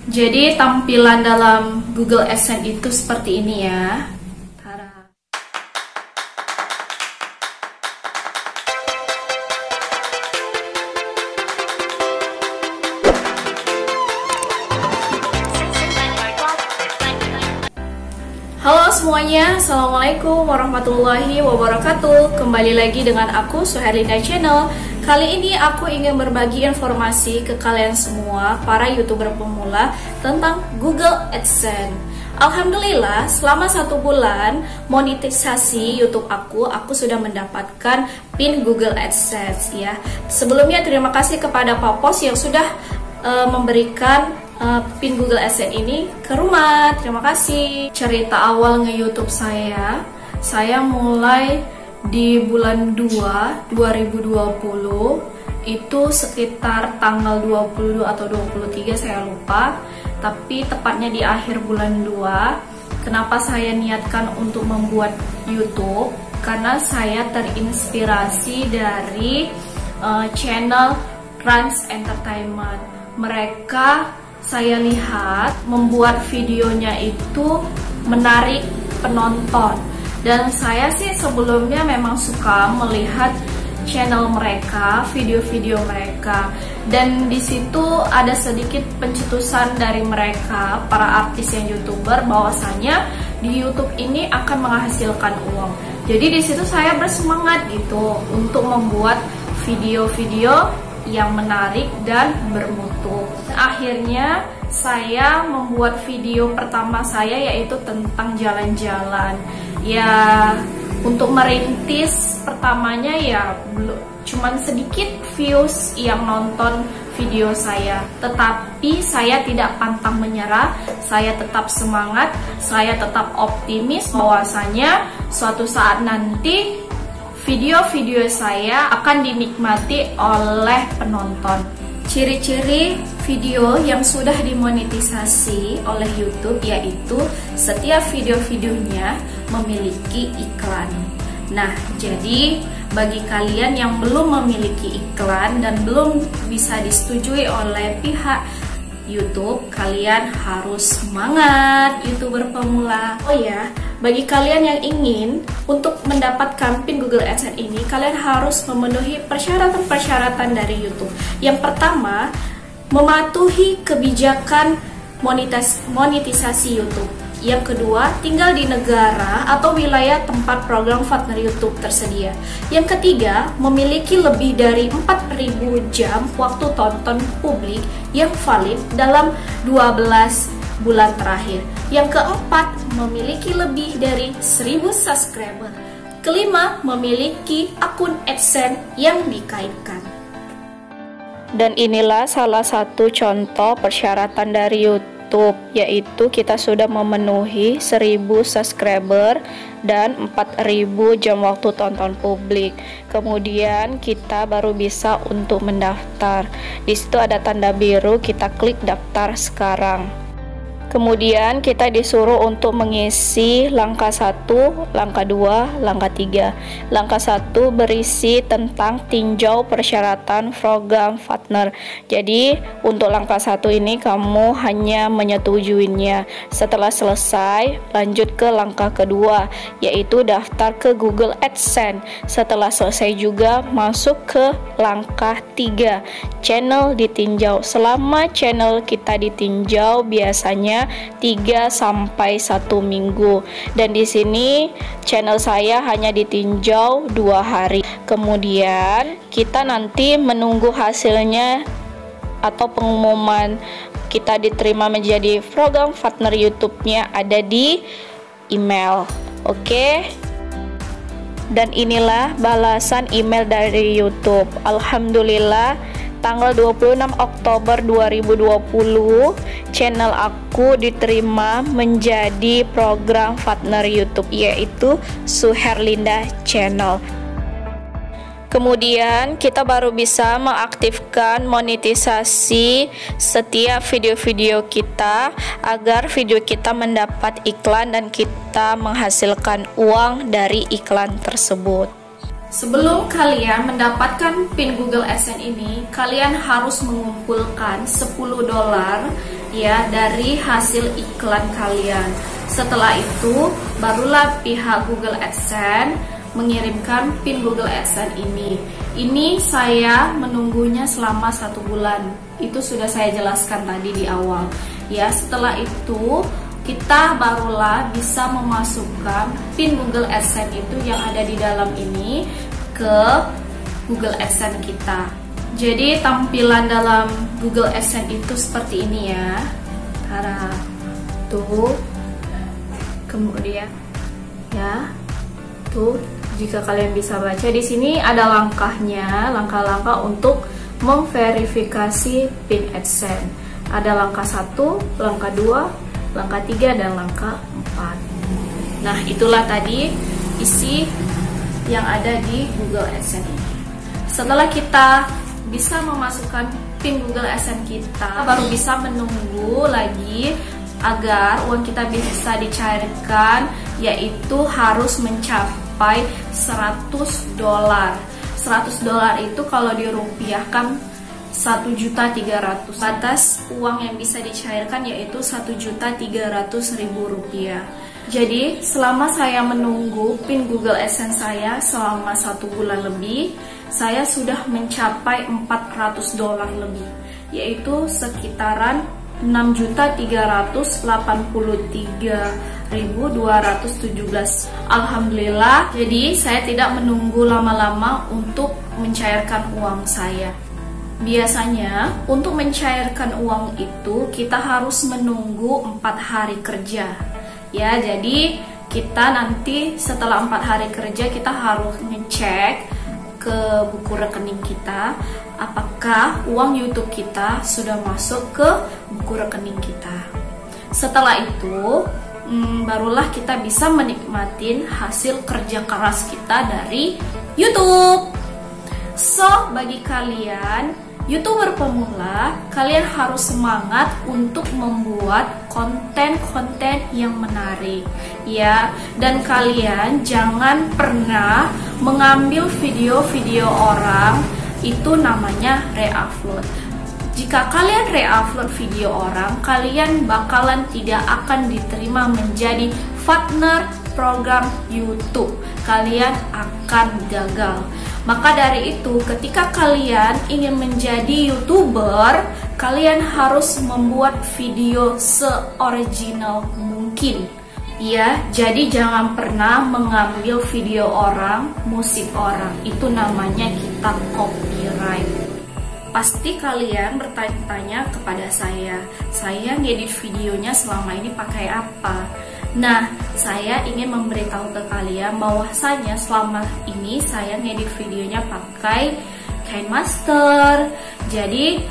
Jadi tampilan dalam Google AdSense itu seperti ini ya. Tada. Halo semuanya, Assalamualaikum warahmatullahi wabarakatuh. Kembali lagi dengan aku Suherlinda Channel. Kali ini aku ingin berbagi informasi ke kalian semua, para YouTuber pemula, tentang Google AdSense. Alhamdulillah, selama 1 bulan monetisasi YouTube aku sudah mendapatkan PIN Google AdSense ya. Sebelumnya terima kasih kepada Pak Pos yang sudah memberikan PIN Google AdSense ini ke rumah. Terima kasih. Cerita awal nge-YouTube saya mulai di bulan 2 2020, itu sekitar tanggal 22 atau 23 saya lupa, tapi tepatnya di akhir bulan 2. Kenapa saya niatkan untuk membuat YouTube? Karena saya terinspirasi dari channel Rans Entertainment. Mereka saya lihat membuat videonya itu menarik penonton, dan saya sih sebelumnya memang suka melihat channel mereka, video-video mereka, dan di situ ada sedikit pencetusan dari mereka, para artis yang YouTuber, bahwasanya di YouTube ini akan menghasilkan uang. Jadi di situ saya bersemangat gitu untuk membuat video-video yang menarik dan bermutu. Akhirnya saya membuat video pertama saya, yaitu tentang jalan-jalan. Ya, untuk merintis pertamanya ya cuman sedikit views yang nonton video saya. Tetapi saya tidak pantang menyerah, saya tetap semangat, saya tetap optimis bahwasanya suatu saat nanti video-video saya akan dinikmati oleh penonton. Ciri-ciri video yang sudah dimonetisasi oleh YouTube yaitu setiap video-videonya memiliki iklan. Nah, jadi bagi kalian yang belum memiliki iklan dan belum bisa disetujui oleh pihak YouTube, kalian harus semangat YouTuber pemula. Oh ya, bagi kalian yang ingin untuk mendapatkan PIN Google AdSense ini, kalian harus memenuhi persyaratan-persyaratan dari YouTube. Yang pertama, mematuhi kebijakan monetisasi YouTube. Yang kedua, tinggal di negara atau wilayah tempat program partner YouTube tersedia. Yang ketiga, memiliki lebih dari 4.000 jam waktu tonton publik yang valid dalam 12 bulan terakhir. Yang keempat, memiliki lebih dari 1.000 subscriber. Kelima, memiliki akun AdSense yang dikaitkan. Dan inilah salah satu contoh persyaratan dari YouTube, yaitu kita sudah memenuhi 1.000 subscriber dan 4.000 jam waktu tonton publik. Kemudian kita baru bisa untuk mendaftar. Di situ ada tanda biru, kita klik daftar sekarang. Kemudian kita disuruh untuk mengisi langkah 1, langkah 2, langkah 3. Langkah 1 berisi tentang tinjau persyaratan program partner. Jadi untuk langkah 1 ini kamu hanya menyetujuinya. Setelah selesai, lanjut ke langkah kedua, yaitu daftar ke Google AdSense. Setelah selesai juga masuk ke langkah 3, channel ditinjau. Selama channel kita ditinjau biasanya 3 sampai 1 minggu, dan di sini channel saya hanya ditinjau 2 hari. Kemudian kita nanti menunggu hasilnya atau pengumuman kita diterima menjadi program partner YouTube-nya ada di email. Oke. Dan inilah balasan email dari YouTube. Alhamdulillah, tanggal 26 Oktober 2020, channel aku diterima menjadi program partner YouTube, yaitu Suherlinda Channel. Kemudian kita baru bisa mengaktifkan monetisasi setiap video-video kita agar video kita mendapat iklan dan kita menghasilkan uang dari iklan tersebut. Sebelum kalian mendapatkan pin Google AdSense ini, kalian harus mengumpulkan $10 ya dari hasil iklan kalian. Setelah itu, barulah pihak Google AdSense mengirimkan pin Google AdSense ini. Ini saya menunggunya selama 1 bulan. Itu sudah saya jelaskan tadi di awal. Ya, setelah itu kita barulah bisa memasukkan pin Google AdSense itu yang ada di dalam ini ke Google AdSense kita. Jadi tampilan dalam Google AdSense itu seperti ini ya. Tada. Tuh. Kemudian ya. Tuh, jika kalian bisa baca di sini ada langkahnya, langkah-langkah untuk memverifikasi pin AdSense. Ada langkah 1, langkah 2, langkah 3 dan langkah 4. Nah, itulah tadi isi yang ada di Google AdSense ini. Setelah kita bisa memasukkan pin Google AdSense kita, baru bisa menunggu lagi agar uang kita bisa dicairkan, yaitu harus mencapai $100. $100 itu kalau dirupiahkan 1.300.000. Batas uang yang bisa dicairkan yaitu Rp1.300.000. Jadi selama saya menunggu pin Google AdSense saya selama 1 bulan lebih, saya sudah mencapai $400 lebih, yaitu sekitaran 6.383.217. Alhamdulillah. Jadi saya tidak menunggu lama-lama untuk mencairkan uang saya. Biasanya untuk mencairkan uang itu kita harus menunggu 4 hari kerja. Ya, jadi kita nanti setelah 4 hari kerja kita harus ngecek ke buku rekening kita apakah uang YouTube kita sudah masuk ke buku rekening kita. Setelah itu barulah kita bisa menikmatin hasil kerja keras kita dari YouTube. So, bagi kalian YouTuber pemula, kalian harus semangat untuk membuat konten-konten yang menarik ya, dan kalian jangan pernah mengambil video-video orang, itu namanya re-upload. Jika kalian re-upload video orang, kalian bakalan tidak akan diterima menjadi partner program YouTube. Kalian akan gagal. Maka dari itu, ketika kalian ingin menjadi YouTuber, kalian harus membuat video se-original mungkin. Ya, jadi jangan pernah mengambil video orang, musik orang. Itu namanya kita copyright. Pasti kalian bertanya-tanya kepada saya ngedit videonya selama ini pakai apa? Nah, saya ingin memberitahu ke kalian bahwasanya selama ini saya ngedit videonya pakai KineMaster. Jadi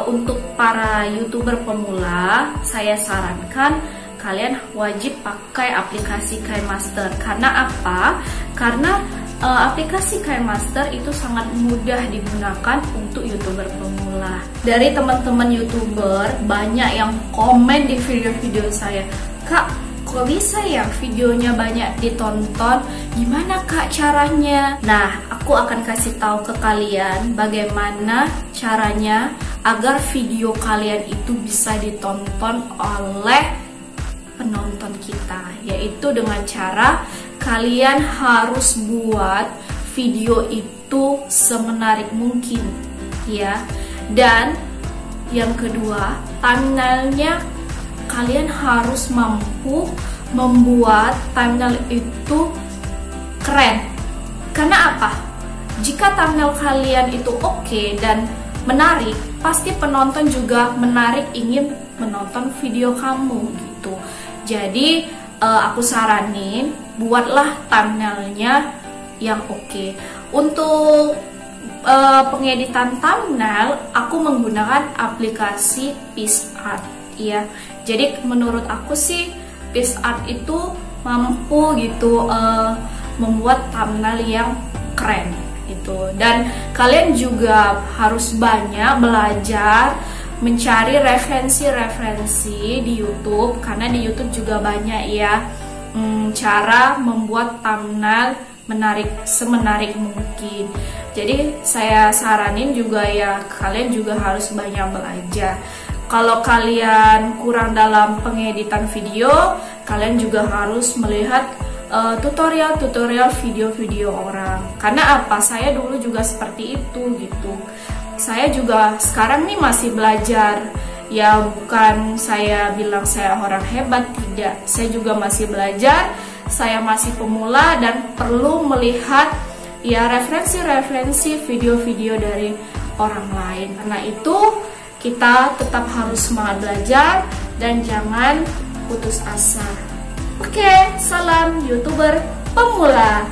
untuk para YouTuber pemula, saya sarankan kalian wajib pakai aplikasi KineMaster. Karena apa? Karena aplikasi KineMaster itu sangat mudah digunakan untuk YouTuber pemula. Dari teman-teman YouTuber banyak yang komen di video-video saya, "Kak, kok bisa ya videonya banyak ditonton? Gimana Kak caranya?" Nah, aku akan kasih tahu ke kalian bagaimana caranya agar video kalian itu bisa ditonton oleh penonton kita, yaitu dengan cara kalian harus buat video itu semenarik mungkin ya. Dan yang kedua, thumbnailnya kalian harus mampu membuat thumbnail itu keren. Karena apa? Jika thumbnail kalian itu oke dan menarik, pasti penonton juga menarik ingin menonton video kamu gitu. Jadi aku saranin buatlah thumbnailnya yang oke. Untuk pengeditan thumbnail aku menggunakan aplikasi PixArt ya. Jadi menurut aku sih PixArt itu mampu gitu membuat thumbnail yang keren gitu. Dan kalian juga harus banyak belajar mencari referensi-referensi di YouTube, karena di YouTube juga banyak ya cara membuat thumbnail semenarik mungkin. Jadi saya saranin juga ya, kalian juga harus banyak belajar. Kalau kalian kurang dalam pengeditan video, kalian juga harus melihat tutorial video-video orang. Karena apa? Saya dulu juga seperti itu gitu. Saya juga sekarang nih masih belajar. Ya bukan saya bilang saya orang hebat, tidak. Saya juga masih belajar. Saya masih pemula dan perlu melihat ya referensi video-video dari orang lain. Karena itu kita tetap harus semangat belajar dan jangan putus asa. Oke, salam YouTuber pemula.